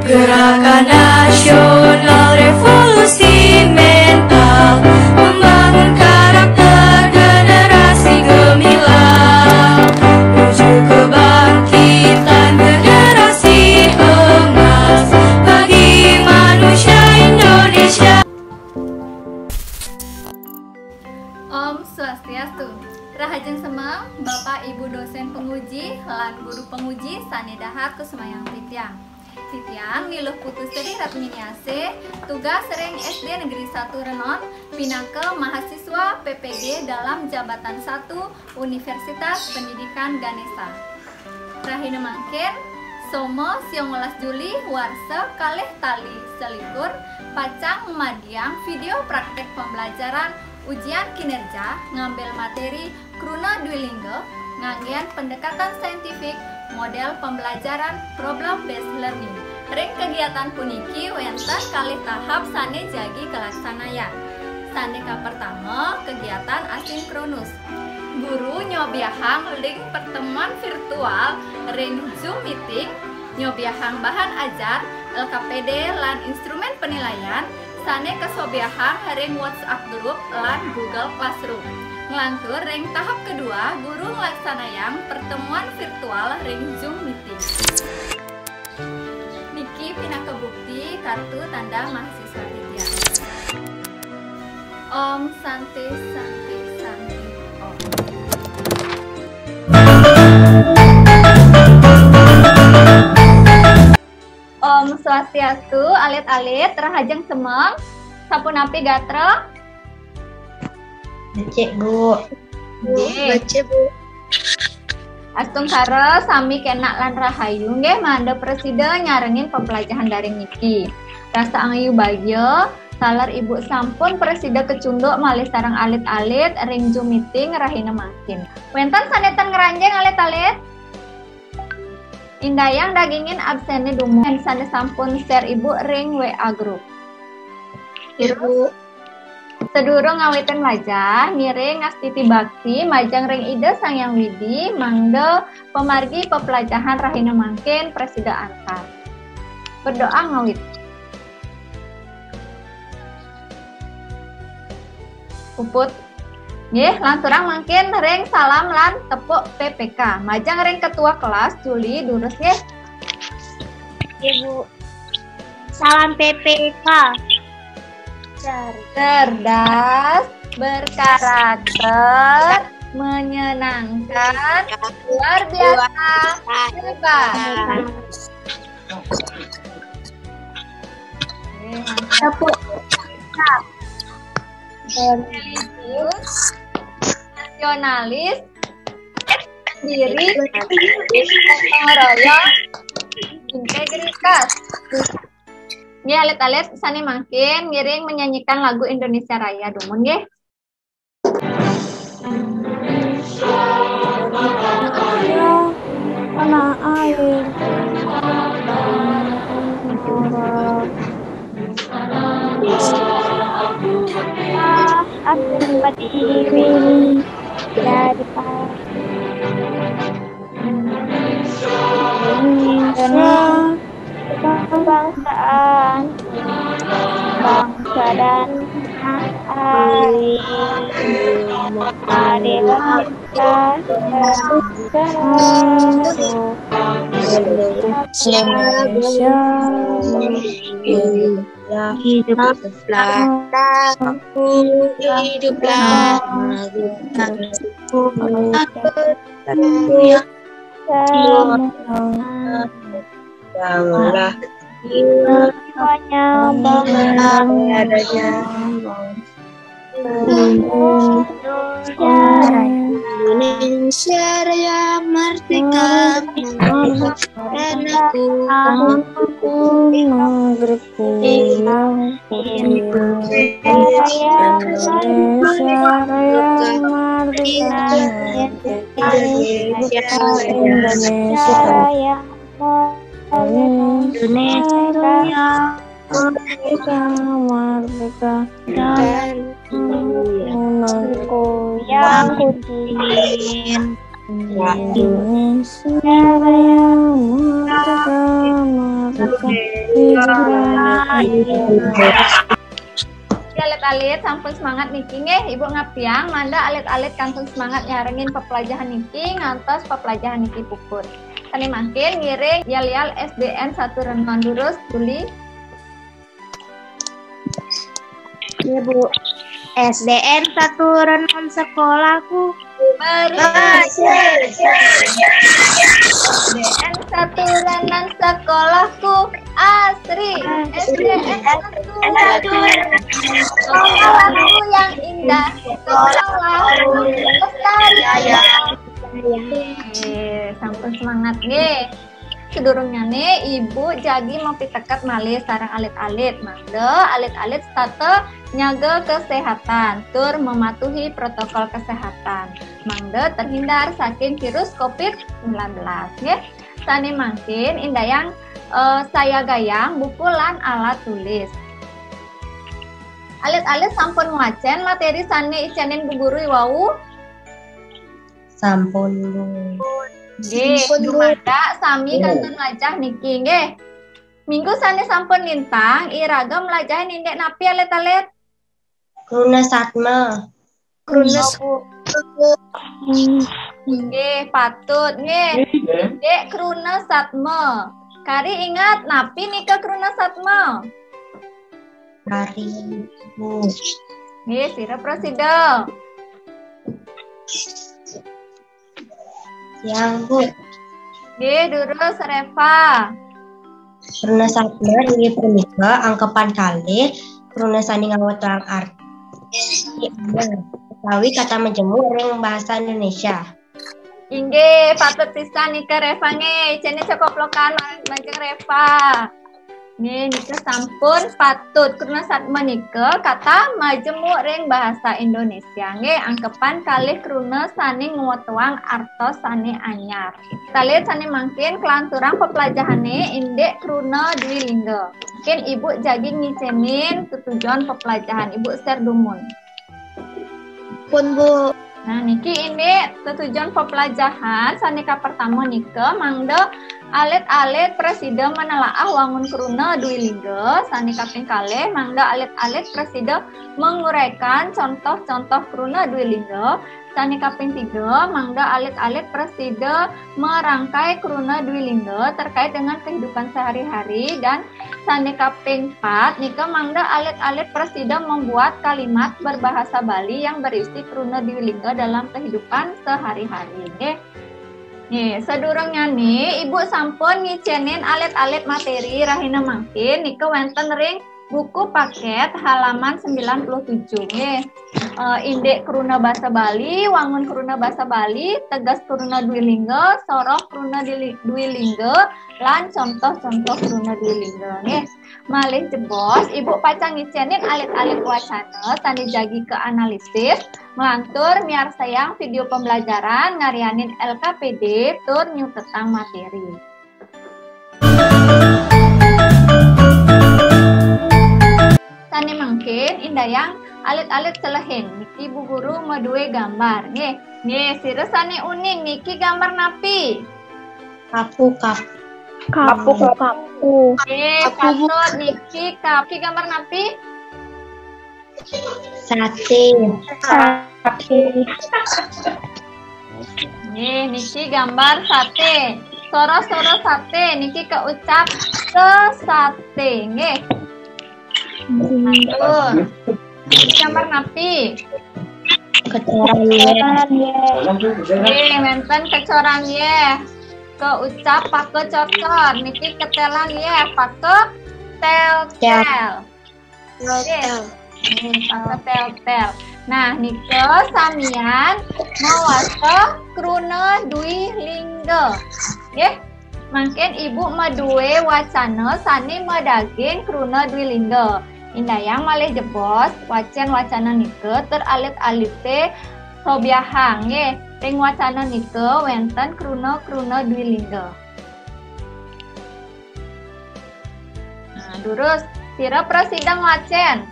Gerakan nasional revolusi mental, membangun karakter generasi gemilang, menuju kebangkitan generasi emas bagi manusia Indonesia. Om Swastiastu. Rahajeng semang Bapak Ibu dosen penguji lan guru penguji sanedahar kusumayang Titiang. Titiang niluh putus teri rapnyiniase tugas sering SD Negeri 1 Renon pinake mahasiswa PPG dalam jabatan 1 Universitas Pendidikan Ganesha. Rahina mangkin Somo 19 Juli warsa kalih tali selikur pacang madiang video praktek pembelajaran ujian kinerja ngambil materi Kruna Dwilinggo nganggian pendekatan saintifik model pembelajaran problem based learning. Ring kegiatan puniki wenten kalih tahap sane jagi kelaksanaya. Sane ka pertama kegiatan asinkronus. Guru nyobiahang link pertemuan virtual ring Zoom meeting, nyobiahang bahan ajar, LKPD lan instrumen penilaian sane kesobiahang ring WhatsApp group lan Google Classroom. Ngelantur ring tahap kedua guru ngelaksanayang pertemuan virtual ring Zoom meeting. Niki pinake bukti kartu tanda mahasiswa Titiang. Om Santi Santi Santi Om. Om Swastiastu, alit-alit, rahajeng semeng, sapunapi gatra. Baca Bu. Baca Bu. Astung kara sami kena lan rahayu nggih manda presiden nyarengin pembelajaran daring niki. Rasa angyu bagyo salar ibu sampun presiden kecunduk malih sareng alit-alit ring Zoom meeting rahina makin. Wenten sanetan ngeranjeng alit-alit. Indayang dagingin absennya dumu. Sane sampun share ibu ring WA group. Ibu. Sedurung ngawitin belajar, miring ngastiti bakti, majang ring ide sangyang widi, mangga pemargi pepelajaran rahina mangkin presida antar. Berdoa ngawit. Puput. Nggih, lanturang mangkin ring salam lan tepuk PPK. Majang ring ketua kelas Juli durus nggih. Ibu. Salam PPK. Cerdas, berkarakter, menyenangkan, luar biasa, hebat. Tepuk. Religius, nasionalis, diri, gotong royong, integritas. Nggih alit-alit sani makin ngiring menyanyikan lagu Indonesia Raya dumun nggih. Tanah air. Aku berdiri dari Indonesia. Kebangsaan bangsa dan marilah kita hiduplah Janganlah semuanya adanya Indonesia Raya merdeka dan aku negeriku Indonesia Raya merdeka Indonesia Raya Indonesia merdeka dan menurutku yang kucingin Indonesia Raya merdeka Alit-alit sampun semangat niki nggih Ibu ngapiang manda alit-alit kantun semangat nyarengin pepelajaran niki ngantos pepelajaran niki puput. Tani makin ngiring yal-yal SDN 1 Renman Durus Tuli. Ya Bu. SDN 1 Renman sekolahku. SDN 1 Renman sekolahku asri. SDN 1 sekolahku yang indah. Sekolahku lestari. Sampun semangat nggih. Sedurungnya nih Ibu jadi mau pitekat malih sarang alit-alit mangde alit-alit state nyaga kesehatan tur mematuhi protokol kesehatan mangde terhindar saking virus COVID-19 nggih. Sani mangkin indayang saya gayang bukulan alat tulis. Alit-alit sampun wacen materi sani icanin Bu Guru wau. Sampun Bu. Nggih, dumada sami kantun lajah niki nggih. Minggu sane sampun lintang iragam lajah nindek napi alit-alit. Kruna Satma. Kruna nggih patut nggih. Dek Kruna Satma. Kari ingat napi nika Kruna Satma. Kari Bu. Nggih, sira prosida. Yang Bu. Nggih, durus Reva. Kruna Satma ini punika angkepan kali kruna sani ngawat lang arti. Utawi kata menjemur ring bahasa Indonesia. Inggih, patut pisan nika Reva nggih. Cene cekoplokan manjeng Reva. Nggih, nika sampun patut kruna satma nika kata majemuk ring bahasa Indonesia nggih angkepan kalih kruna sani nguwatuang artos sani anyar. Kalih sani mangkin kelanturang pepelajahane indek kruna dwilingga. Mungkin Ibu jagi ngicenin tujuan pepelajaran Ibu share dumun. Pun Bu. Nah, niki ini tujuan pepelajaran sanika pertama nika mangde alit-alit presida menelaah wangun kruna dwilingga sanika ping kalih mangde alit-alit presida menguraikan contoh-contoh kruna dwilingga sanika ping 3 mangde alit-alit presida merangkai kruna dwilingga terkait dengan kehidupan sehari-hari dan sanika ping 4 nika mangde alit-alit presida membuat kalimat berbahasa Bali yang berisi kruna dwilingga dalam kehidupan sehari-hari nggih. Nih, sedurungnya nih Ibu sampun ngicenin alit-alit materi rahina mangkin nika wonten ring buku paket halaman 97 nggih. Indek kruna basa Bali, wangun kruna basa Bali, tegas kruna dwilingga, soroh kruna dwilingga, lan contoh-contoh kruna dwilingga nggih. Malih jebos Ibu pacang ngicenin alit-alit wacana tani jagi ke analisis melantur miar sayang video pembelajaran ngarianin LKPD tur nyutetang materi. Tani mangkin indayang alit-alit selehin niki Bu Guru medue gambar nggih. Nggih siresane uning niki gambar napi? Kapu. Nggih patut niki kapi gambar napi? Sate. Nggih niki gambar sate. Soro-soro sate niki keucap ke sate nggih. Betul. Gambar napi? Kecoran Nggih, menten kecoran ye. Keucap pake cocor. Niki ketelan ye, pake tel-tel. Pake tel-tel. Nah, nike samian mawaca kruna dwilingga. Nggih. Mangken Ibu medue wacana sani medaging kruna dwilingga. Indayang malih jebos wacen wacana nike teralit-alite sobiahang nggih. Ring wacana nike wenten kruna dwilingga. Nah, durus sira prasidang wacen.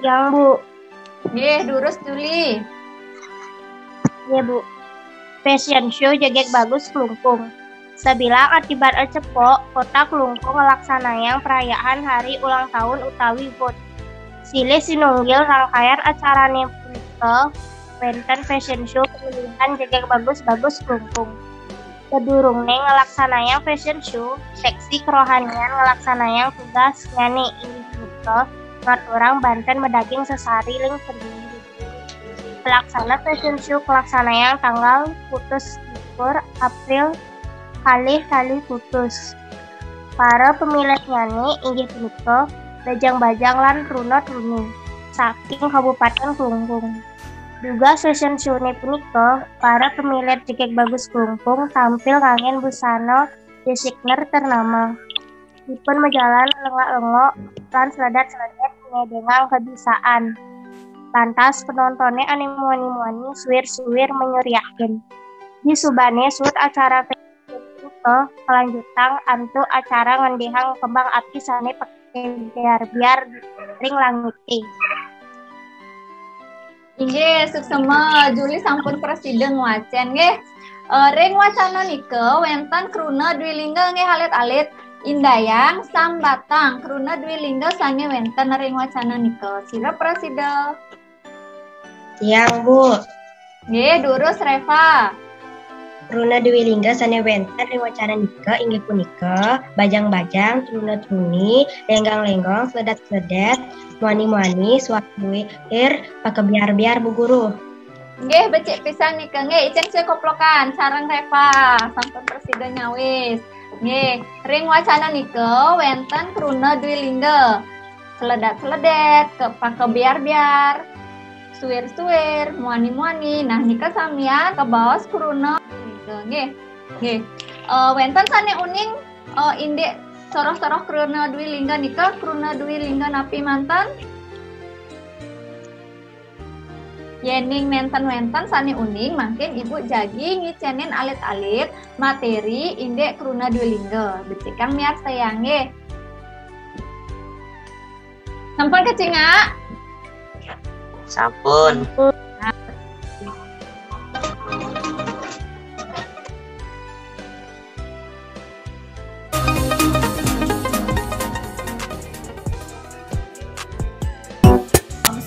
Yang Bu. Nggih, durus Juli. Ya Bu. Fashion show joget bagus kelungkung. Sabilang akibat cepok, kota Klungkung ngelaksanayang perayaan hari ulang tahun utawi HUT. Silih sinunggil rangkaian acarane punika wenten fashion show pemilihan jegek bagus-bagus Klungkung. Kedurungne ngelaksanayang fashion show, seksi kerohanian ngelaksanayang tugas nyanyi inggih punika ngat orang Banten medaging sesari ling sendiri. Pelaksana fashion show pelaksanayang tanggal putus 1 April kali putus. Para pemilik nyanyi inggih punika Bajang-Bajang lan Runot-Runi saking Kabupaten Klungkung. Juga fashion show punika para pemilik jegek bagus Klungkung tampil nganggen busana designer ternama. Dipun mejalan lengak-lengok lan seledat-seledat ngedengang kebisaan. Lantas penontonnya animu-animuani suwir-suwir menyuriakeun. Di subane sud acara kelanjutan antu acara ngendehang kembang api sane pake biar ring langit Inggih, suksema Juli sampun presiden wacen nggih. Ring wacana nika wenten kruna dwilingga nggih alit-alit Indayang Sambatang kruna dwilingga sane wenten ring wacana nika. Sira presiden. Siang, Bu. Nggih, durus Reva. Kruna Dwilingga sane wenten ring wacana nika inggih punika bajang-bajang, truna-truni, lenggang-lenggong, sledat-sledat, muani-muani, suwir, pakebiar-biar Bu Guru. Nggih, becik pisan nika nggih icen saya koplokan sareng Reva sampun presiden nyawis. Nggih, ring wacana nika wenten kruna Dwilingga. Sledat-sledat, pakebiar-biar, suwir-suwir, muani-muani. Nah, nika samian kebaos kruna nggih. Wenten sane uning indek soroh-soroh kruna Dwilingga nika kruna Dwilingga napi mantan. Yening wenten sane uning mangkin Ibu jagi ngicenin alit-alit materi indek kruna Dwilingga. Becikang miar sayang nggih. Sampun kecinga? Sampun.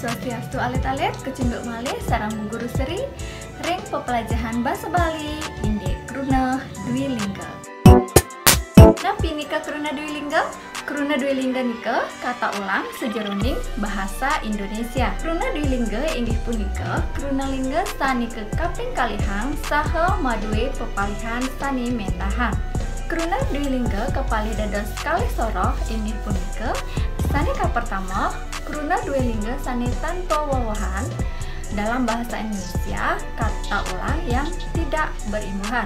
Swastiastu alit-alit kecunduk malih sareng Bu Guru Seri ring pepelajaran basa Bali indek kruna Dwilingga. Napi nika kruna Dwilingga? Kruna Dwilingga nika kata ulang sejeroning bahasa Indonesia. Kruna Dwilingga inggih punika kruna lingga sani ke kaping kalihang saha madue pepalihan sani mentahan. Kruna Dwilingga kepalih dados kalih soroh inggih punika sani ka pertama kruna Dwilingga sani tanpa wawahan. Dalam bahasa Indonesia kata ulang yang tidak berimbuhan.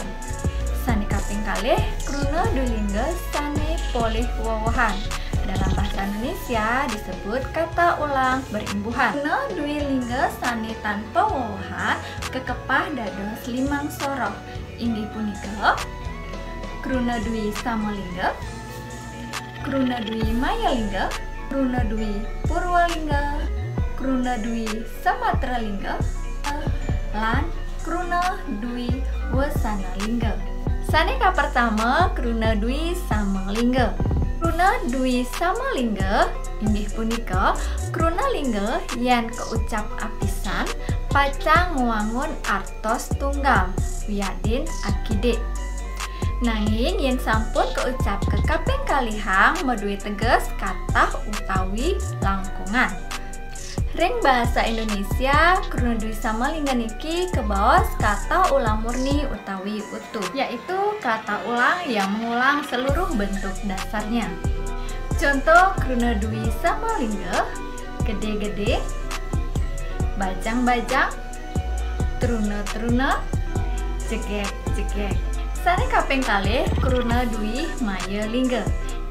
Sani kaping kalih kruna Dwilingga sani polih wawahan. Dalam bahasa Indonesia disebut kata ulang berimbuhan. Kruna Dwilingga sani tanpa wawahan kekepah dados limang soroh inggih punika kruna Dwi Samalingga, kruna Dwi Mayalingga, kruna Dwi Purwalingga, kruna Dwi Samatralingga, lan kruna Dwi Wasanalingga. Sane ka pertama kruna Dwi Samalingga. Kruna Dwi Samalingga inggih punika kruna lingga yen keucap apisan pacang ngwangun artos tunggal wiyadin akide. Nanging yen sampun keucap ke kaping kalihang madue teges kathah utawi langkungan. Ring bahasa Indonesia kruna Dwi Samalingga niki kebaos kata ulang murni utawi utuh, yaitu kata ulang yang mengulang seluruh bentuk dasarnya. Contoh kruna Dwi Samalingga: gede-gede, bajang-bajang, truna-truna, jegek-jegek. Sane kaping kalih kruna Dwi Mayalingga.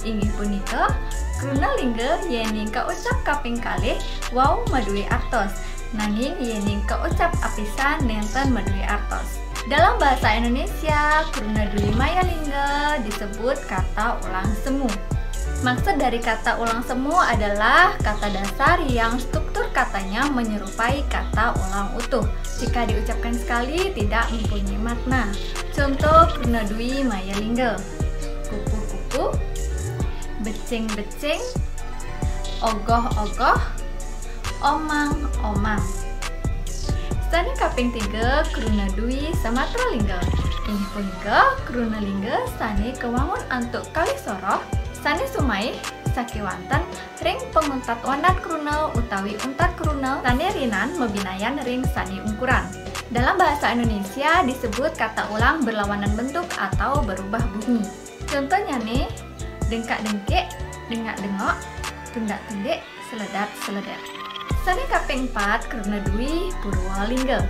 Inggih punika kruna lingga yening kaucap kaping kalih wau madue artos, nanging yening kaucap apisan nenten madue artos. Dalam bahasa Indonesia kruna Dwi Mayalingga disebut kata ulang semu. Maksud dari kata ulang semu adalah kata dasar yang struktur katanya menyerupai kata ulang utuh. Jika diucapkan sekali tidak mempunyai makna. Contoh Kruna Dwi Maya Lingga. Kupu-kupu, becing-becing, ogoh-ogoh, omang-omang. Sani kaping 3 Kruna Dwi Samatra Lingga. Inggih punika Kruna Lingga sani kewangun antuk kali soroh, sani sumai sakiwanten ring penguntat wanat kruna utawi untat kruna sani rinan mebinayan ring sani ungkuran. Dalam bahasa Indonesia disebut kata ulang berlawanan bentuk atau berubah bunyi. Contohnya nih, dengkak-dengkik, dengak-dengok, tundak-tundik, seledat-seledat. Sani kaping 4 Kruna Dwi Purwalingga.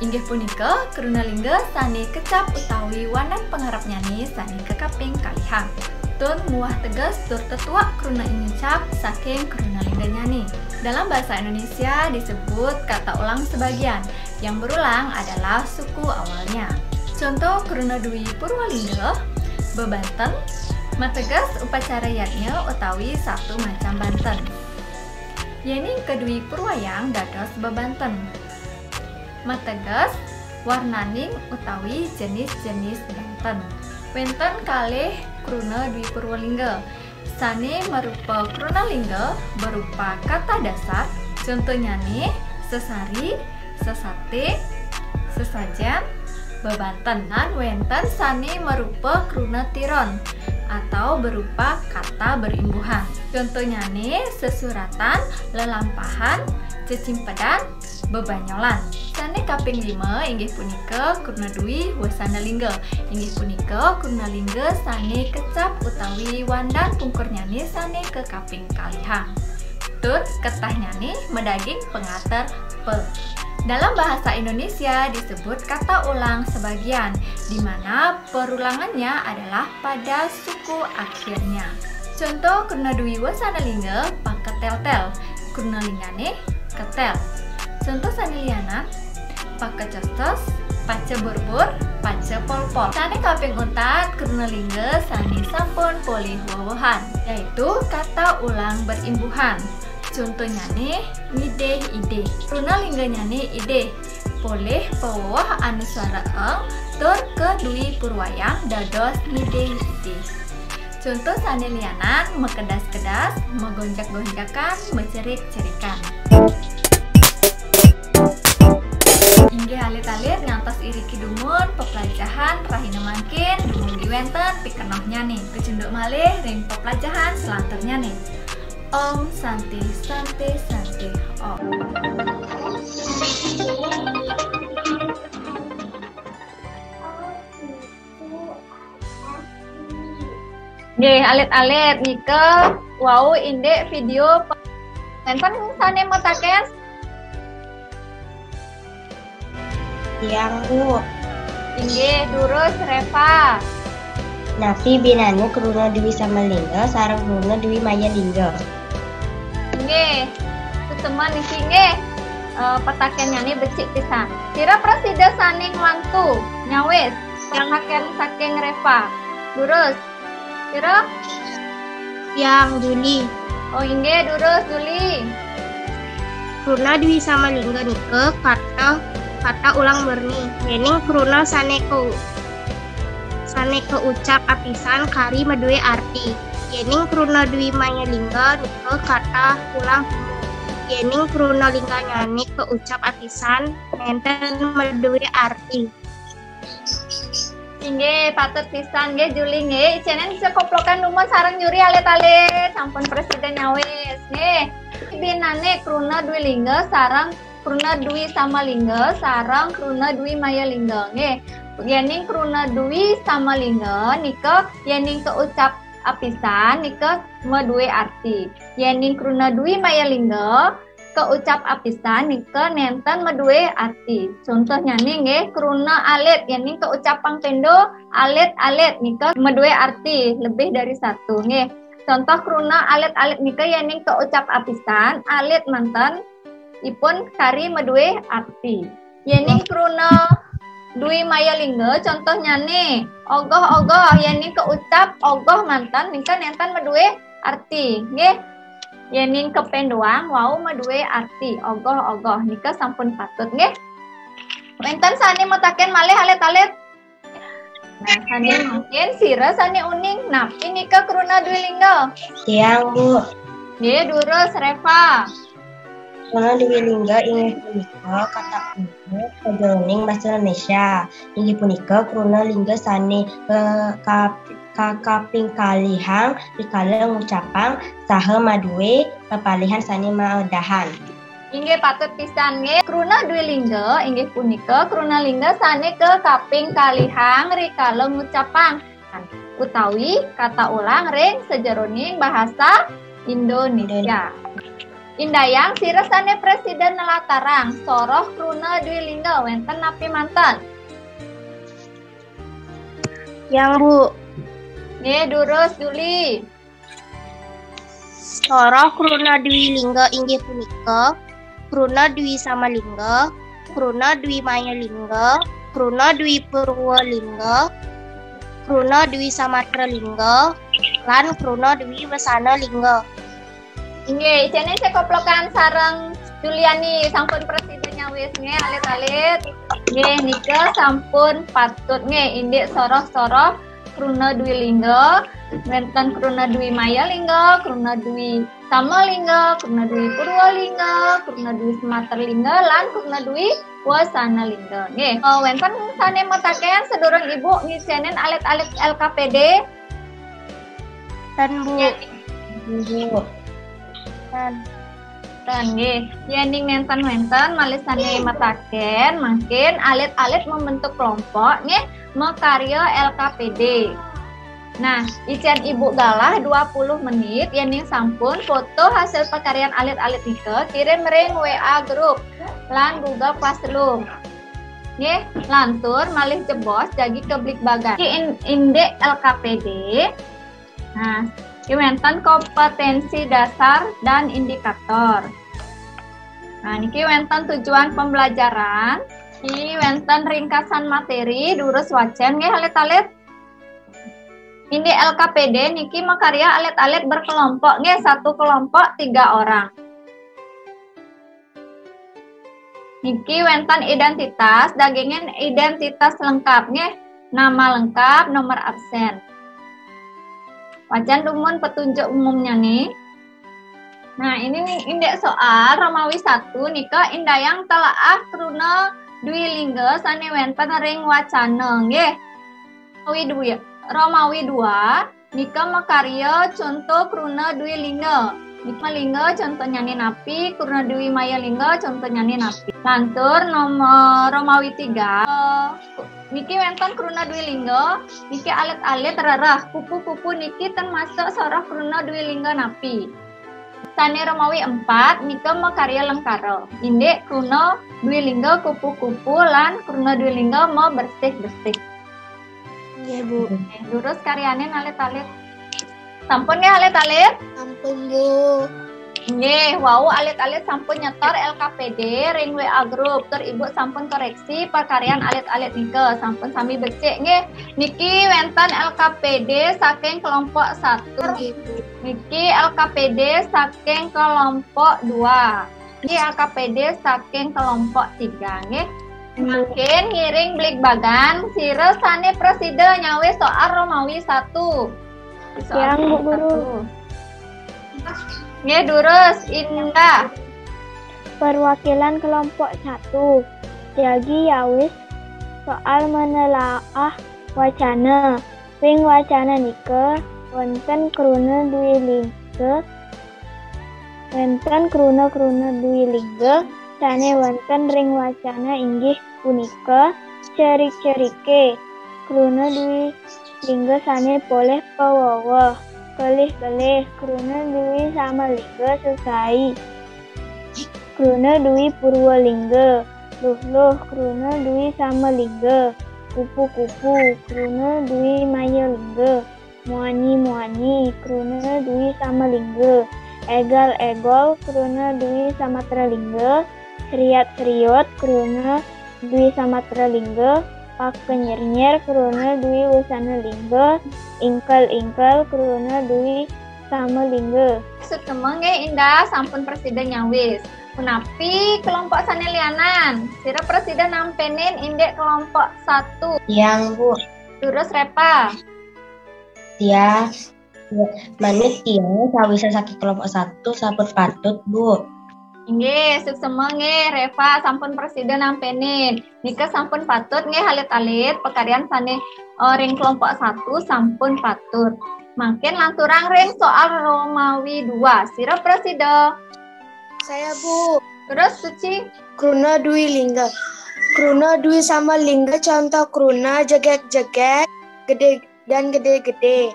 Inggih punika Kruna Lingga sani kecap utawi wanan pengarap nyanyi sani kekaping kalihang. Tun muah tegas tur tetuak kruna ingecap saking Kruna Lingga nyanyi. Dalam bahasa Indonesia disebut kata ulang sebagian, yang berulang adalah suku awalnya. Contoh Kruna Dwi Purwalingga, bebanten, mategas upacara yatnya utawi satu macam banten. Yening kedui Purwayang dados bebanten. Mategas warnaning utawi jenis-jenis banten. Wenten kalih Kruna Dwi Purwalingga. Sane merupa Kruna Lingga berupa kata dasar. Contohnya nih, sesari, sesate, sesajen, bebanten. Dan wenten sane merupa Kruna Tiron atau berupa kata berimbuhan. Contohnya nih, sesuratan, lelampahan, cecimpedan, bebanyolan. Sane kaping 5 inggih punika Kruna Dwi Wasana Lingga. Inggih punika Kruna Lingga sane kecap utawi wandan pungkur nyanyi sane ke kaping kalihang. Tun ketah nyanyi medaging pengater pe. Dalam bahasa Indonesia disebut kata ulang sebagian, di mana perulangannya adalah pada suku akhirnya. Contoh Kruna Dwi Wasana Lingga paketel-tel, Kruna Linggane ketel. Contoh sani lianan pakecostos, pace burbur, pace polpol. Sane kaping 4 Kruna Lingga sani sampun polih wawahan, yaitu kata ulang berimbuhan. Contohnya nih, ngide ide. Kruna Lingga nyanyi ide. Polih pewah anu suara eng tur kedui Purwayang dados ngide ide. Contoh sane lianan mekedas-kedas, megonjak-gonjakan, mecerik-cerikan. Inggih alit-alit ngantos iri kidumun pepelajahan rahina mangkin dumugi wenten pikenohnya nih. Kecunduk malih ring pepelajahan selanturnya nih. Om Santi Santi Santi Om. Nggih alit-alit nike wau indek video wenten sane motakes Yang U. inggih durus Reva. Nafi binane Kruna Dwi Samalingga sareng Kruna Dwi Maya Lingga. Nggih, teman iki nggih petaken nyanyi becik pisan. Kira presida saning lantu nyawis jangaken saking Reva. Durus. Kira Yang Juli. oh inggih durus Juli. Kruna Dwi Samalingga nike kata ulang murni. Yening kruna sane keucap apisan kari medue arti. Yening Kruna Dwi Maya Lingga nike kata ulang semu. Yening Kruna Lingga nyanyi keucap apisan nenten medue arti. Inggih patut pisan nggih Juli nggih. Icenen bisa koplokan rumah sareng nyuri alit-alit sampun presiden nyawis. Nggih. Binane Kruna Dwi Lingga sareng Kruna Dwi Samalingga sareng Kruna Dwi Maya Lingga nggih. Yening Kruna Dwi Samalingga nika yening keucap apisan nika medue arti. Yening Kruna Dwi Maya Lingga keucap apisan nika nenten medue arti. Contohnya nih nggih Kruna alit yening keucap pangpendo alit-alit nika medue arti lebih dari satu nggih. Contoh Kruna alit-alit nika yening keucap apisan alit manten ipun kari medue arti. Yening Kruna dwi maya lingga contohnya nih ogoh yang nih keucap ogoh mantan nika nentan medue arti nggih yen ning kepen doang wau medue arti ogoh nika sampun patut nggih wenten sane metaken malih alit-alit. Nah sane mungkin sira sane uning napi nika kruna dwi lingga Siang Bu. nggih durus Reva. Kruna dwi lingga inggih punika kata kunci sajroning basa Indonesia. Inggih punika kruna lingga sane kaping kalihang rikala ngucapang saha madue pepalihan sane maedahan. Inggih patut pisan nggih kruna dwi lingga inggih punika kruna lingga sane ke kaping kalihang rikala ngucapang utawi kata ulang ring sejeroning bahasa Indonesia. Indayang sira sane presiden nelatarang soroh kruna dwi lingga wenten napi manten. Yang Bu, Nggih durus Juli. soroh kruna dwi lingga inggih punika kruna dwi samalingga, kruna dwi maya lingga, kruna dwi purwa lingga, kruna dwi samatra lingga, lan kruna dwi wasana lingga. Inggih jene sekoplokan sareng Juliani sampun presidennya wis nggih alit-alit. Nggih nika sampun patut nggih indik soroh-soroh kruna dwi lingga, wenten kruna dwi maya lingga, kruna dwi sama lingga, kruna dwi purwa lingga, kruna dwi sematra lingga, lan kruna dwi wasana lingga. Nggih, wenten sane metaken sedurung Ibu ngisenen alit-alit LKPD. Dan Bu, Bu. dan Nggih, yening nenten-nenten malih sane metaken mungkin alit-alit membentuk kelompok nggih makarya LKPD. Nah, icen Ibu galah 20 menit yening sampun foto hasil pekaryaan alit-alit nika kirim ring WA grup lan Google Classroom. Nggih, lantur malih jebos jagi ke Blik Bagan. Indek LKPD. Nah, wenten kompetensi dasar dan indikator. Nah, niki wenten tujuan pembelajaran, niki wenten ringkasan materi, durus wacen nggih alit-alit. Ini LKPD niki makarya alit-alit berkelompok nggih satu kelompok 3 orang. Niki wenten identitas, dagingin identitas lengkap nggih, nama lengkap, nomor absen. Wajan dumun petunjuk umumnya nih. Nah, ini nih indek soal Romawi 1 nika indayang telaah kruna dwi lingga sane wenten ring wacana nggih. Romawi 2 nika makarya contoh kruna dwi lingga. Nika lingga contohnya nih napi, kruna dwi maya lingga contohnya nih napi. Lantur nomor Romawi 3 niki wenten kruna dwi lingga, niki alit-alit rerah, kupu-kupu niki termasuk sorah kruna dwi lingga napi. Sane Romawi 4 nika makarya lengkara. Indek kruna dwi lingga kupu-kupu lan kruna dwi lingga mau bersih-bersih. Nggih Bu. Lurus karyane alit-alit. Sampun nggih alit-alit? Ampun Bu. Nggih, wau alit-alit sampun nyetor LKPD ring WA grup. Tur Ibu sampun koreksi pekaryaan alit-alit nika sampun sami becik nggih. Niki wenten LKPD saking kelompok 1. Niki LKPD saking kelompok 2. Niki LKPD saking kelompok 3 nggih. Mungkin ngiring Blik Bagan sira sane presiden nyawe soal Romawi 1. Yang Bu Guru. Nggih durus Indah. Perwakilan kelompok 1. Jadi yawis soal menelaah wacana. Ring wacana nika wonten kruna dwi lingga. Wonten kruna dwi lingga sane wonten ring wacana inggih punika cerik-cerike. Kruna dwi lingga sane boleh pawawa. Kelih-kelih kruna dwi sama lingga selesai. Kruna dwi purwa lingga. Luh-luh kruna dwi sama lingga. Kupu-kupu kruna dwi maya lingga. Muani-muani kruna dwi sama lingga. Egal-egol kruna dwi samatra lingga. Seriat-seriot kruna dwi samatra lingga. Pakenyir-nyir kruna dui wasana lingga, ingkel-ingkel kruna dui sama lingga. Sutemenge indah sampun presiden nyawis. Punapi kelompok sanelianan. Sira presiden nampenin indek kelompok 1. Yang Bu, Terus Repa. dia manut dia sawisa sakit kelompok 1 sampun patut Bu. Nggih, suksema nggih Reva sampun presiden nampenin. Nika sampun patut nggih alit-alit pekaryan sane ring kelompok 1 sampun patut. Makin lanturang ring soal Romawi 2. Sira presiden. Saya Bu. Terus Suci. Kruna dui lingga. Kruna dui sama lingga contoh kruna jegek-jegek, gede dan gede-gede.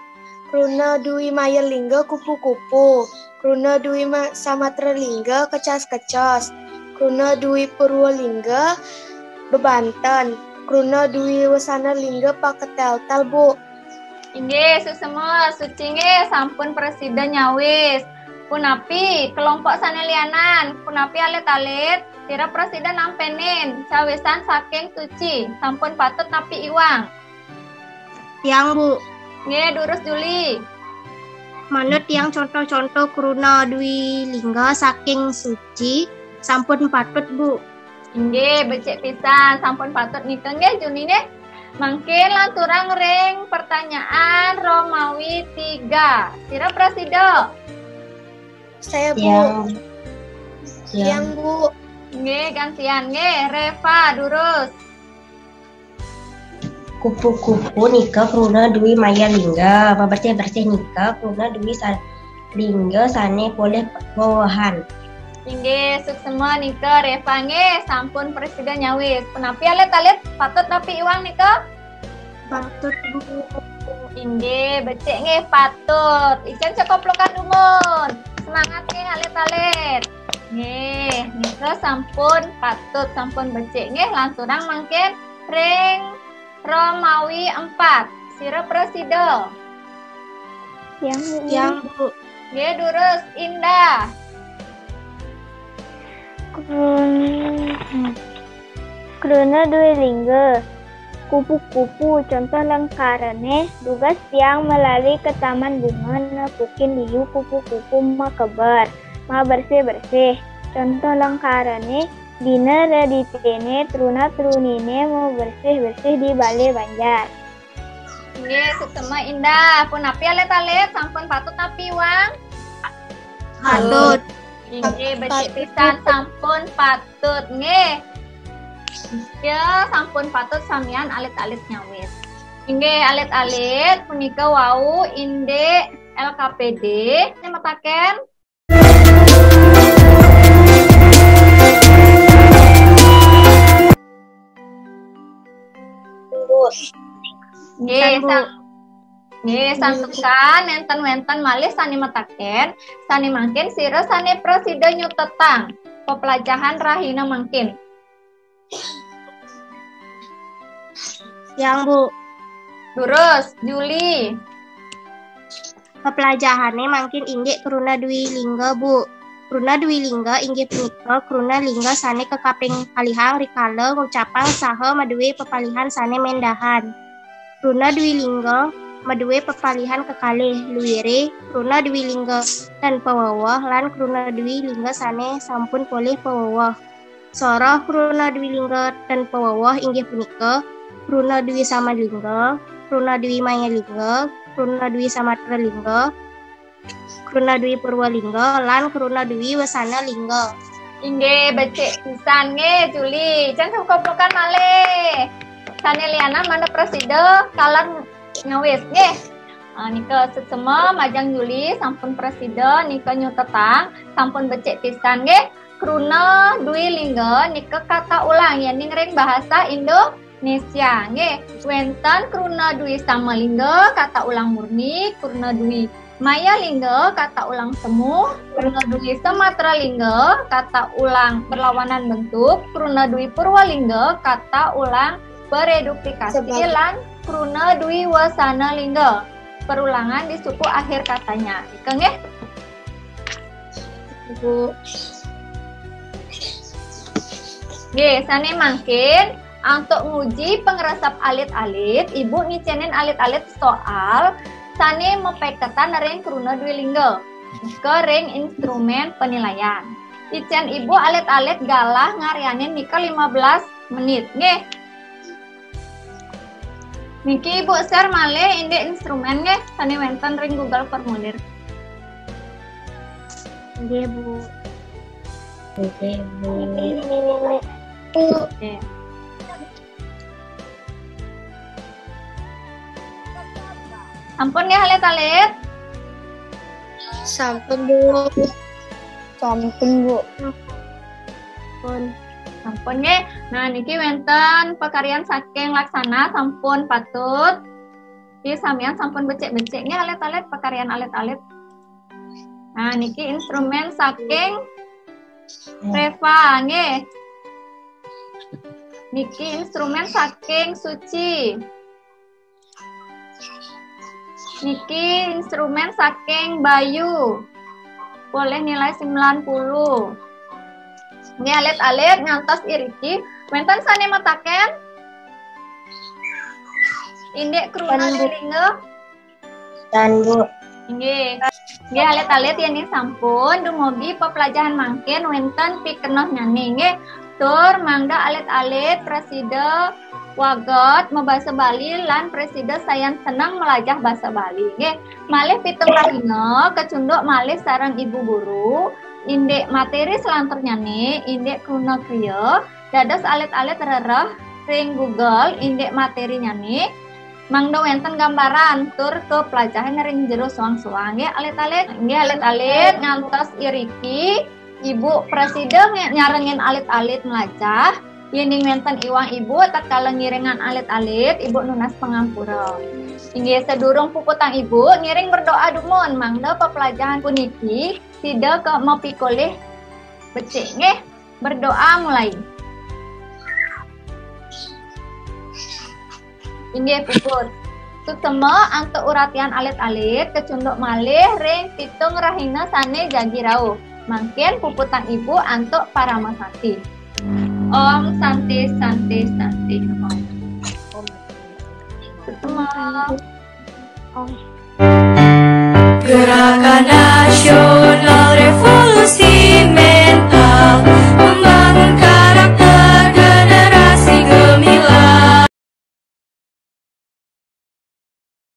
Kruna dui maya lingga kupu-kupu. Kruna dui samatra lingga kecas-kecas. Kruna dui purwalingga bebanten. Kruna dui wasana lingga paketel-tel Bu. Inggih, susema Suci nggih sampun presiden nyawis. Punapi kelompok sanelianan, punapi alit-alit, sira presiden nampenin cawisan saking Suci, sampun patut napi iwang. Yang Bu, Nggih, durus Juli. manut yang contoh-contoh kruna dwi lingga saking Suci sampun patut Bu. Inggih, becik pisan sampun patut nika nggih Juni nggih. Mangkin lanturang ring pertanyaan Romawi 3. Sira presiden. Saya Bu. Yang Bu. Nggih, gantian nggih. Reva, durus. Kupu-kupu nika kruna dui maya lingga. Bersih-bersih nika kruna dui lingga sane boleh bawahan. Inggih, suksema nika Reva nggih sampun presiden nyawis. Punapi alit-alit patut napi iwang nika? Patut Bu. Inggih, becik nggih patut. Ijen cekoplokan dumun. Semangat nggih alit-alit. Nggih, nika sampun patut, sampun becik nggih lanturang mangkin ring Romawi 4. Sira presiden. Yang Bu. Nggih, durus Indah. Kruna dua lingga. Kupu-kupu contoh lengkarane tugas tiang melalui ke taman bunga napukin liu kupu-kupu makebar ma bersih-bersih. Contoh lengkarane dina raditene truna trunine mau bersih-bersih di balai banjar. Nggih, suksema Indah. Punapi alit-alit sampun patut napi wang. Patut. Inggih, becik pisan sampun patut nggih. Ya, sampun patut samian alit-alit nyawis. Inggih, alit-alit punika wau indek LKPD nyemetaken Nggih, santukan enten-wenten malih sani metaken, sani mangkin sira sani presiden nyutetang pepelajahan rahina mangkin. Yang Bu. Durus Juli. Pepelajahannya mangkin inggih kruna dwi lingga Bu. Kruna dwi lingga inggih punika kruna lingga sane kekaping kalihang rikala ngucapang saha maduwe pepalihan sane mendahan. Kruna dwi lingga maduwe pepalihan kekalih luwire kruna dwi lingga dan pawawah lan kruna dwi lingga sane sampun polih pawawah. Sora kruna dwi lingga dan pawawah inggih punika kruna dwi sama lingga, kruna dwi maya lingga, kruna dwi samatra lingga, kruna dwi purwalingga lan kruna dwi wasana lingga. Inggih, becik pisan nggih Juli. Jan koplokan malih. Saneliana mana presiden kalan nyawis nggih. Nika sesema majang Juli sampun presiden nika nyutetang sampun becik pisan nggih. Kruna dwi lingga nika kata ulang yani ring bahasa Indonesia nggih. Wenten kruna dwi sama lingga kata ulang murni, kruna dwi maya lingga kata ulang semu, kruna dwi samatra lingga kata ulang berlawanan bentuk, kruna dwi purwalingga kata ulang bereduplikasi lan kruna dwi wasana lingga perulangan di suku akhir katanya. Ika nggih? Bu. Nggih, sane mangkin Untuk nguji pengeresap alit-alit, ibu ngicenin alit-alit soal sane mepeketan ring kruna dwi lingga ke ring instrumen penilaian. Icen ibu alit-alit galah ngarianin nika 15 menit. Nggih. Niki ibu share malih inde instrumen nggih sane wonten ring Google Formulir. Nggih, Bu. Oke, Bu. Oke. Ampun ya alit-alit. Sampun, Bu. Sampun, Bu. Sampun nggih. Nah niki wonten pakaryan saking laksana sampun patut. Iki sampeyan sampun becik-becik nggih alit-alit pakaryan alit-alit. Nah niki instrumen saking Reva nggih. Niki instrumen saking Suci. Niki instrumen saking Bayu. Boleh nilai 90. Ini alit-alit ngantos iriki. Wonten sane mataken? Indek kruna lingga. Dan Bu. Nggih. Nggih alit-alit yen sampun dumugi pepelajaran mangkin wonten pikenoh nyani nggih. Tur mangga alit-alit preside wagot membahasa Bali lan preside sayan senang melajah bahasa Bali nggih. Malih pitung rahina kecunduk malih sareng ibu guru indek materi selantur nyani indek kruna kriya dados alit-alit rereh ring Google indek materi nyani mangda wonten gambaran tur ke pelajaran ring jero suang-suang nggih alit-alit. Nggih alit-alit ngantos iriki ibu preside nyarengin alit-alit melajah. Yening wonten iwang ibu tatkala ngiringan alit-alit ibu nunas pangampura. Inggih sedurung puputang ibu ngiring berdoa dumun mangda pepelajaran puniki tidak ke mepikolih becik nggih. Berdoa mulai. Inggih puput. Sutema antuk uratian alit-alit kecunduk malih ring pitung rahina sane jagi rauh. Mangken puputang ibu antuk paramasati. Om Santi Santi Santi Om. Sutema. Gerakan Nasional